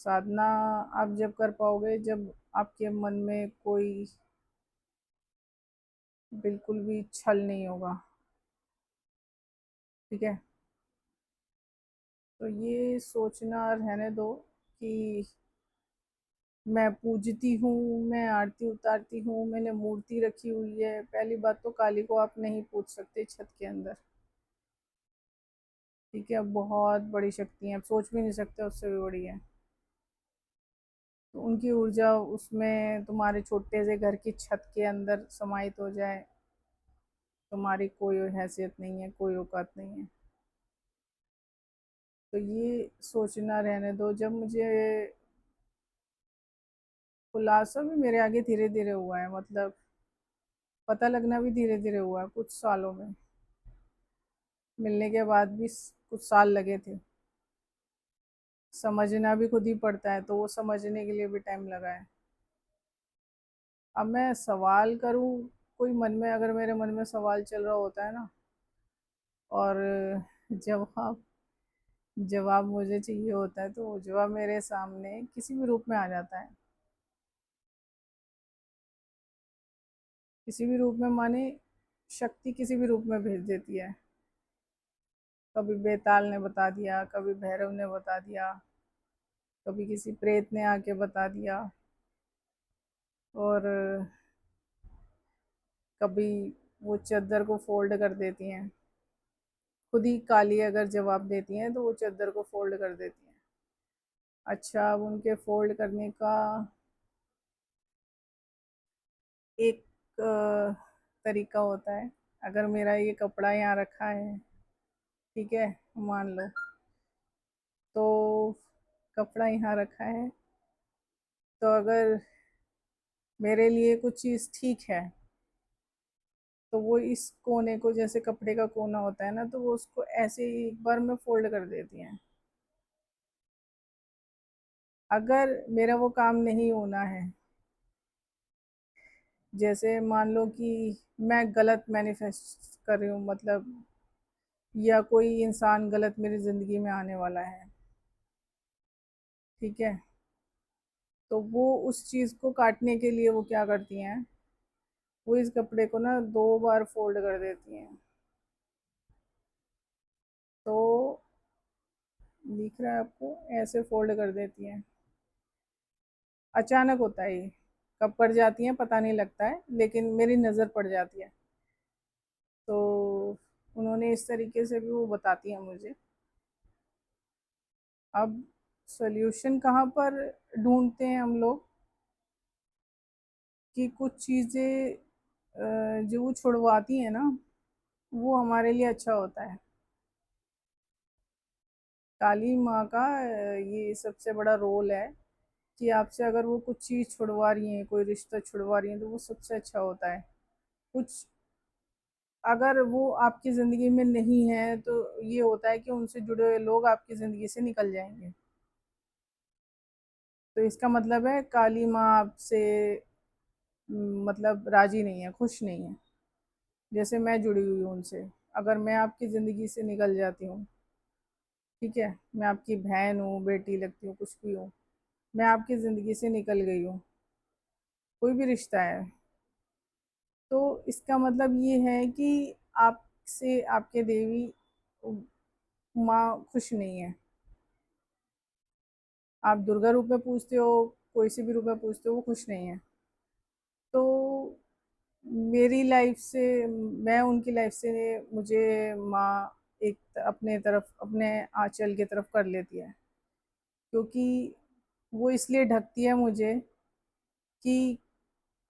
साधना आप जब कर पाओगे जब आपके मन में कोई बिल्कुल भी छल नहीं होगा। ठीक है, तो ये सोचना रहने दो कि मैं पूजती हूँ, मैं आरती उतारती हूँ, मैंने मूर्ति रखी हुई है। पहली बात तो काली को आप नहीं पूज सकते छत के अंदर। ठीक है, बहुत बड़ी शक्ति है, आप सोच भी नहीं सकते, उससे भी बड़ी है। तो उनकी ऊर्जा उसमें तुम्हारे छोटे से घर की छत के अंदर समाहित हो जाए, तुम्हारी कोई हैसियत नहीं है, कोई औकात नहीं है। तो ये सोचना रहने दो। जब मुझे खुलासा भी मेरे आगे धीरे धीरे हुआ है, मतलब पता लगना भी धीरे धीरे हुआ है, कुछ सालों में। मिलने के बाद भी कुछ साल लगे थे। समझना भी खुद ही पड़ता है, तो वो समझने के लिए भी टाइम लगा है। अब मैं सवाल करूं, कोई मन में, अगर मेरे मन में सवाल चल रहा होता है ना, और जवाब जवाब मुझे चाहिए होता है, तो वो जवाब मेरे सामने किसी भी रूप में आ जाता है। किसी भी रूप में माने शक्ति किसी भी रूप में भेज देती है। कभी बेताल ने बता दिया, कभी भैरव ने बता दिया, कभी किसी प्रेत ने आके बता दिया, और कभी वो चादर को फोल्ड कर देती हैं। खुद ही काली अगर जवाब देती हैं तो वो चादर को फोल्ड कर देती हैं। अच्छा, अब उनके फोल्ड करने का एक तरीका होता है। अगर मेरा ये कपड़ा यहाँ रखा है, ठीक है, मान लो, तो कपड़ा यहाँ रखा है, तो अगर मेरे लिए कुछ चीज़ ठीक है, तो वो इस कोने को, जैसे कपड़े का कोना होता है ना, तो वो उसको ऐसे ही एक बार में फोल्ड कर देती हैं। अगर मेरा वो काम नहीं होना है, जैसे मान लो कि मैं गलत मैनिफेस्ट कर रही हूँ, मतलब, या कोई इंसान गलत मेरी ज़िंदगी में आने वाला है, ठीक है, तो वो उस चीज़ को काटने के लिए वो क्या करती हैं, वो इस कपड़े को ना 2 बार फोल्ड कर देती हैं। तो दिख रहा है आपको, ऐसे फोल्ड कर देती हैं। अचानक होता है ये, कब पड़ जाती हैं पता नहीं लगता है, लेकिन मेरी नज़र पड़ जाती है। तो उन्होंने इस तरीके से भी वो बताती हैं मुझे। अब सॉल्यूशन कहाँ पर ढूंढते हैं हम लोग, कि कुछ चीज़ें जो वो छुड़वाती हैं ना, वो हमारे लिए अच्छा होता है। काली माँ का ये सबसे बड़ा रोल है कि आपसे अगर वो कुछ चीज़ छुड़वा रही हैं, कोई रिश्ता छुड़वा रही हैं, तो वो सबसे अच्छा होता है। कुछ अगर वो आपकी ज़िंदगी में नहीं है, तो ये होता है कि उनसे जुड़े हुए लोग आपकी ज़िंदगी से निकल जाएंगे। तो इसका मतलब है काली माँ आपसे मतलब राजी नहीं है, खुश नहीं है। जैसे मैं जुड़ी हुई हूँ उनसे, अगर मैं आपकी ज़िंदगी से निकल जाती हूँ, ठीक है, मैं आपकी बहन हूँ, बेटी लगती हूँ, कुछ भी हूँ, मैं आपकी ज़िंदगी से निकल गई हूँ, कोई भी रिश्ता है, तो इसका मतलब ये है कि आपसे आपके देवी माँ खुश नहीं है। आप दुर्गा रूप में पूजते हो, कोई से भी रूप में पूजते हो, वो खुश नहीं है। तो मेरी लाइफ से, मैं उनकी लाइफ से, मुझे माँ एक अपने तरफ, अपने आंचल की तरफ कर लेती है, क्योंकि वो इसलिए ढकती है मुझे कि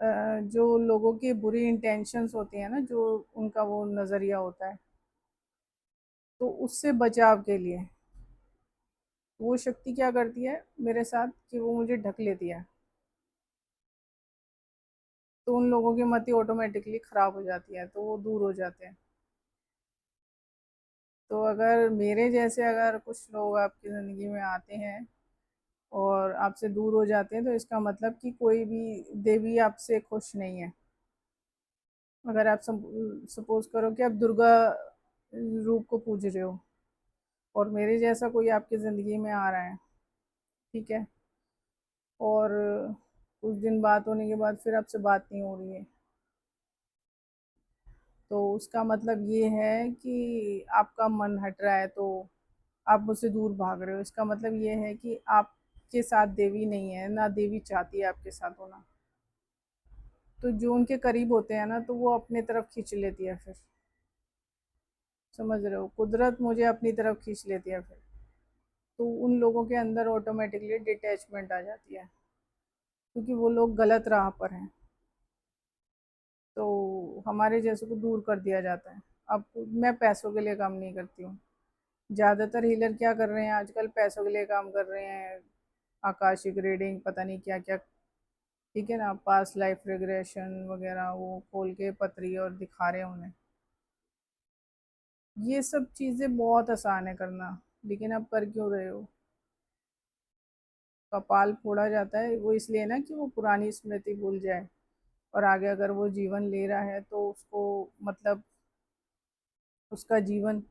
जो लोगों की बुरी इंटेंशंस होती हैं ना, जो उनका वो नज़रिया होता है, तो उससे बचाव के लिए वो शक्ति क्या करती है मेरे साथ, कि वो मुझे ढक लेती है। तो उन लोगों की मति ऑटोमेटिकली ख़राब हो जाती है, तो वो दूर हो जाते हैं। तो अगर मेरे जैसे अगर कुछ लोग आपकी ज़िंदगी में आते हैं और आपसे दूर हो जाते हैं, तो इसका मतलब कि कोई भी देवी आपसे खुश नहीं है। अगर आप सपोज करो कि आप दुर्गा रूप को पूज रहे हो, और मेरे जैसा कोई आपकी ज़िंदगी में आ रहा है, ठीक है, और कुछ दिन बात होने के बाद फिर आपसे बात नहीं हो रही है, तो उसका मतलब ये है कि आपका मन हट रहा है, तो आप मुझसे दूर भाग रहे हो। इसका मतलब ये है कि आपके साथ देवी नहीं है, ना देवी चाहती है आपके साथ होना। तो जो उनके करीब होते हैं ना, तो वो अपने तरफ खींच लेती है फिर। समझ रहे हो, कुदरत मुझे अपनी तरफ खींच लेती है फिर। तो उन लोगों के अंदर ऑटोमेटिकली डिटैचमेंट आ जाती है, क्योंकि वो लोग गलत राह पर हैं। तो हमारे जैसे को दूर कर दिया जाता है। अब मैं पैसों के लिए काम नहीं करती हूँ। ज़्यादातर हीलर क्या कर रहे हैं आजकल, पैसों के लिए काम कर रहे हैं। आकाशिक रीडिंग, पता नहीं क्या क्या, ठीक है ना, पास्ट लाइफ रिग्रेशन वगैरह, वो खोल के पतरी और दिखा रहे हैं उन्हें। ये सब चीज़ें बहुत आसान है करना, लेकिन आप कर क्यों रहे हो? कपाल फोड़ा जाता है वो इसलिए ना कि वो पुरानी स्मृति भूल जाए, और आगे अगर वो जीवन ले रहा है तो उसको, मतलब उसका जीवन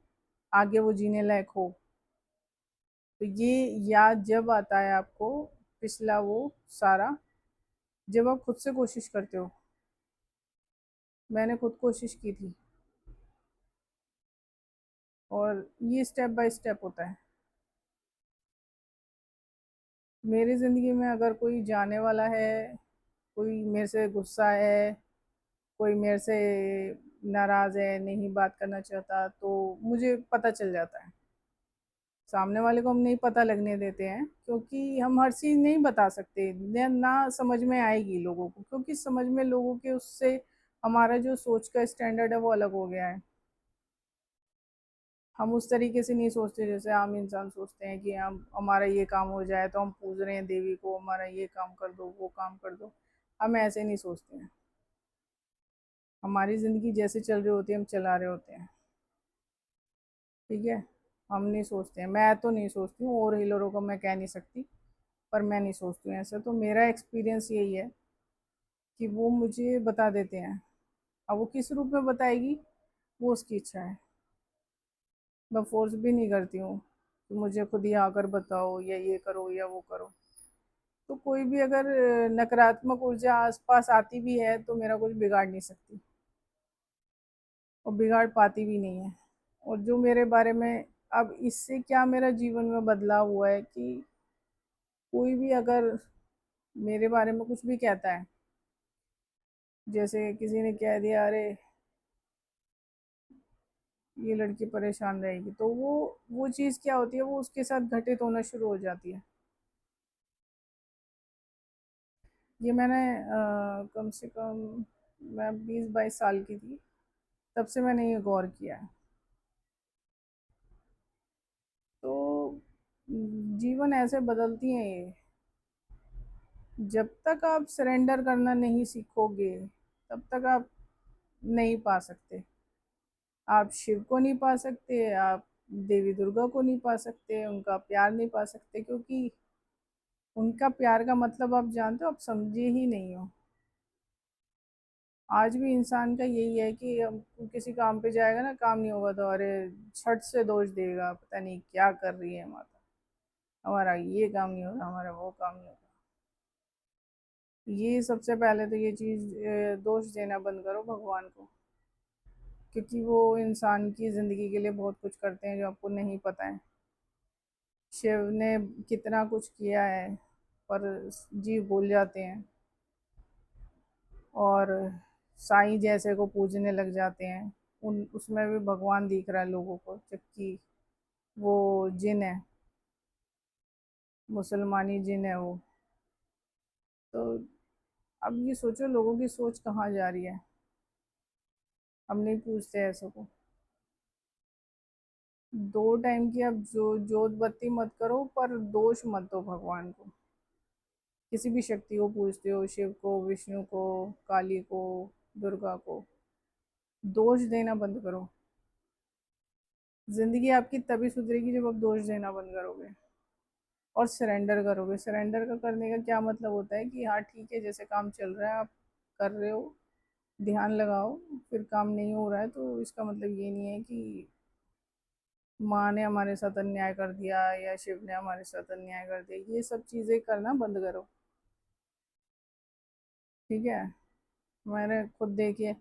आगे वो जीने लायक हो। तो ये याद जब आता है आपको, पिछला वो सारा, जब आप खुद से कोशिश करते हो। मैंने खुद कोशिश की थी, और ये स्टेप बाय स्टेप होता है। मेरी ज़िंदगी में अगर कोई जाने वाला है, कोई मेरे से गुस्सा है, कोई मेरे से नाराज़ है, नहीं बात करना चाहता, तो मुझे पता चल जाता है। सामने वाले को हम नहीं पता लगने देते हैं, क्योंकि हम हर चीज़ नहीं बता सकते, ना समझ में आएगी लोगों को, क्योंकि समझ में लोगों के उससे हमारा जो सोच का स्टैंडर्ड है वो अलग हो गया है। हम उस तरीके से नहीं सोचते जैसे आम इंसान सोचते हैं कि हम, हमारा ये काम हो जाए तो हम पूज रहे हैं देवी को, हमारा ये काम कर दो, वो काम कर दो। हम ऐसे नहीं सोचते हैं। हमारी ज़िंदगी जैसे चल रही होती है, हम चला रहे होते हैं। ठीक है, हम नहीं सोचते हैं। मैं तो नहीं सोचती हूँ, और हीलरों को मैं कह नहीं सकती, पर मैं नहीं सोचती हूँ ऐसा। तो मेरा एक्सपीरियंस यही है कि वो मुझे बता देते हैं। अब वो किस रूप में बताएगी, वो उसकी इच्छा है। मैं फोर्स भी नहीं करती हूँ कि मुझे खुद ही आकर बताओ, या ये करो या वो करो। तो कोई भी अगर नकारात्मक ऊर्जा आसपास आती भी है तो मेरा कुछ बिगाड़ नहीं सकती, और बिगाड़ पाती भी नहीं है। और जो मेरे बारे में, अब इससे क्या मेरा जीवन में बदलाव हुआ है कि कोई भी अगर मेरे बारे में कुछ भी कहता है, जैसे किसी ने कह दिया, अरे ये लड़की परेशान रहेगी, तो वो चीज़ क्या होती है, वो उसके साथ घटित होना शुरू हो जाती है। ये मैंने कम से कम, मैं 20-22 साल की थी, तब से मैंने ये गौर किया है। तो जीवन ऐसे बदलती हैं ये। जब तक आप सरेंडर करना नहीं सीखोगे, तब तक आप नहीं पा सकते। आप शिव को नहीं पा सकते, आप देवी दुर्गा को नहीं पा सकते, उनका प्यार नहीं पा सकते, क्योंकि उनका प्यार का मतलब आप जानते हो, आप समझे ही नहीं हो। आज भी इंसान का यही है कि हम किसी काम पे जाएगा ना, काम नहीं होगा तो अरे छठ से दोष देगा, पता नहीं क्या कर रही है माता, हमारा ये काम नहीं हो रहा, हमारा वो काम नहीं हो रहा। ये सबसे पहले तो ये चीज़, दोष देना बंद करो भगवान को, क्योंकि वो इंसान की ज़िंदगी के लिए बहुत कुछ करते हैं जो आपको नहीं पता है। शिव ने कितना कुछ किया है, पर जीव भूल जाते हैं, और साईं जैसे को पूजने लग जाते हैं। उन उसमें भी भगवान दिख रहा है लोगों को, जबकि वो जिन है, मुसलमानी जिन है वो। तो अब ये सोचो लोगों की सोच कहाँ जा रही है। हम नहीं पूछते ऐसे को। 2 टाइम की आप जो जोत बत्ती मत करो, पर दोष मत दो भगवान को। किसी भी शक्ति को पूजते हो, शिव को, विष्णु को, काली को, दुर्गा को, दोष देना बंद करो। जिंदगी आपकी तभी सुधरेगी जब आप दोष देना बंद करोगे और सरेंडर करोगे। सरेंडर का करने का क्या मतलब होता है कि हाँ ठीक है, जैसे काम चल रहा है आप कर रहे हो, ध्यान लगाओ। फिर काम नहीं हो रहा है तो इसका मतलब ये नहीं है कि माँ ने हमारे साथ अन्याय कर दिया या शिव ने हमारे साथ अन्याय कर दिया। ये सब चीज़ें करना बंद करो। ठीक है। मैंने खुद देखिए,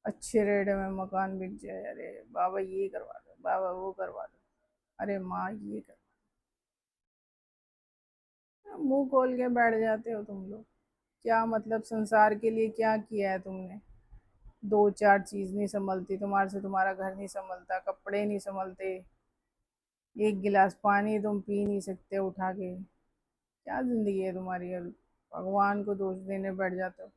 अच्छे रेट में मकान बिक जाए, अरे बाबा ये करवा दो, बाबा वो करवा दो, अरे माँ ये कर, मुंह खोल के बैठ जाते हो तुम लोग। क्या मतलब, संसार के लिए क्या किया है तुमने? दो चार चीज नहीं संभलती तुम्हारे से, तुम्हारा घर नहीं संभलता, कपड़े नहीं संभलते, एक गिलास पानी तुम पी नहीं सकते उठा के। क्या जिंदगी है तुम्हारी? अब भगवान को दोष देने बैठ जाते हो।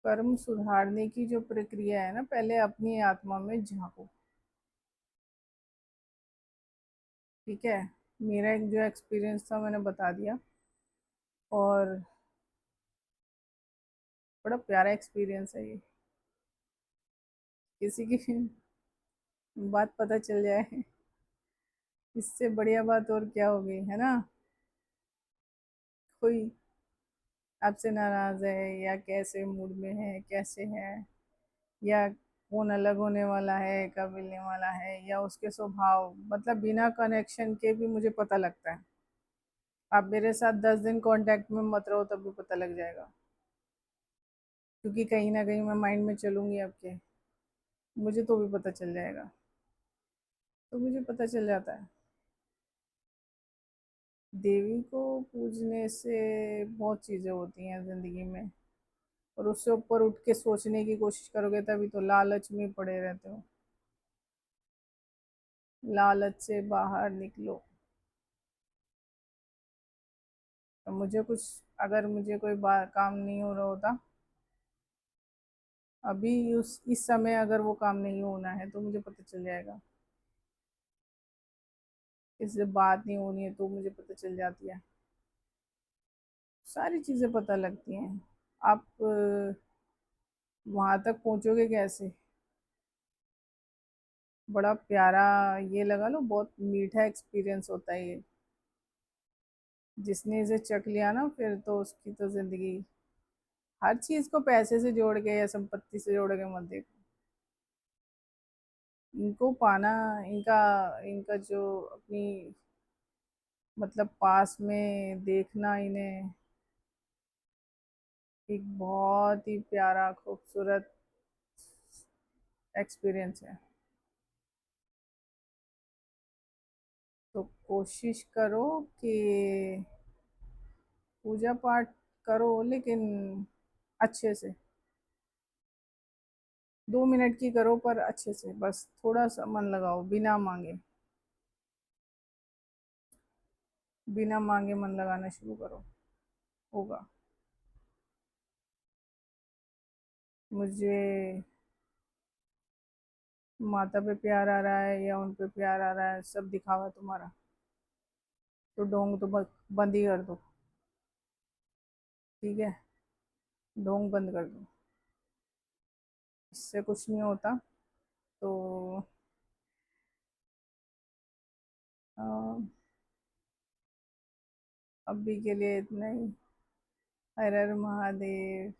कर्म सुधारने की जो प्रक्रिया है ना, पहले अपनी आत्मा में झांको। ठीक है। मेरा एक जो एक्सपीरियंस था मैंने बता दिया, और बड़ा प्यारा एक्सपीरियंस है ये। किसी की बात पता चल जाए, इससे बढ़िया बात और क्या होगी, है ना? कोई आपसे नाराज है, या कैसे मूड में है, कैसे है, या कौन अलग होने वाला है, कब मिलने वाला है, या उसके स्वभाव, मतलब बिना कनेक्शन के भी मुझे पता लगता है। आप मेरे साथ 10 दिन कांटेक्ट में मत रहो तब भी पता लग जाएगा, क्योंकि कहीं ना कहीं मैं माइंड में चलूंगी आपके, मुझे तो भी पता चल जाएगा। तो मुझे पता चल जाता है। देवी को पूजने से बहुत चीज़ें होती हैं ज़िंदगी में, और उससे ऊपर उठ के सोचने की कोशिश करोगे तभी तो लालच में पड़े रहते हो। लालच से बाहर निकलो। तो मुझे कुछ, अगर मुझे कोई काम नहीं हो रहा होता अभी, उस इस समय अगर वो काम नहीं होना है तो मुझे पता चल जाएगा। किसी से बात नहीं होनी है तो मुझे पता चल जाती है। सारी चीज़ें पता लगती हैं। आप वहां तक पहुंचोगे कैसे? बड़ा प्यारा, ये लगा लो, बहुत मीठा एक्सपीरियंस होता है ये। जिसने इसे चख लिया ना, फिर तो उसकी तो जिंदगी, हर चीज को पैसे से जोड़ के या संपत्ति से जोड़ के मत देखो। इनको पाना, इनका इनका जो अपनी, मतलब पास में देखना इन्हें, एक बहुत ही प्यारा खूबसूरत एक्सपीरियंस है। तो कोशिश करो कि पूजा पाठ करो, लेकिन अच्छे से। 2 मिनट की करो पर अच्छे से, बस थोड़ा सा मन लगाओ, बिना मांगे। बिना मांगे मन लगाना शुरू करो, होगा। मुझे माता पे प्यार आ रहा है या उन पे प्यार आ रहा है, सब दिखावा तुम्हारा। तो ढोंग तो बंद ही कर दो। ठीक है, ढोंग बंद कर दो, इससे कुछ नहीं होता। तो अ, अभी के लिए इतना ही। हर हर महादेव।